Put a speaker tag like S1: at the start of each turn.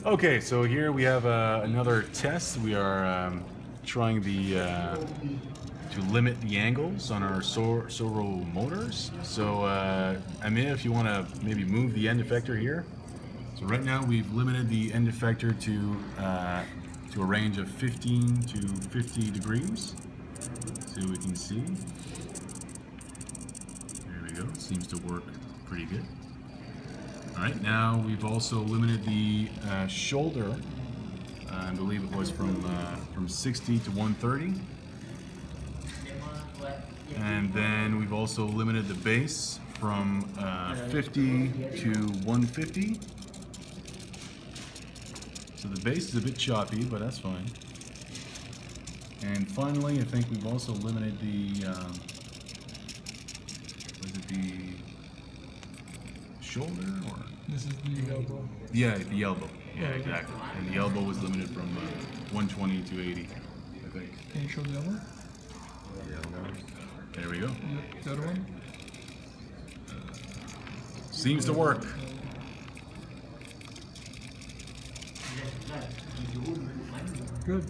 S1: Okay, so here we have another test. We are trying to limit the angles on our servo motors. So Amir, if you want to maybe move the end effector here. So right now we've limited the end effector to a range of 15 to 50 degrees. So we can see. There we go. Seems to work pretty good. All right, now we've also limited the shoulder. I believe it was from 60 to 130. And then we've also limited the base from 50 to 150. So the base is a bit choppy, but that's fine. And finally, I think we've also limited the was it the shoulder or?
S2: This is the elbow.
S1: Yeah, the elbow. Yeah, exactly. And the elbow was limited from 120 to 80, I think.
S2: Can you show the elbow?
S1: There we go.
S2: Yep, the other one.
S1: Seems to work.
S2: Good.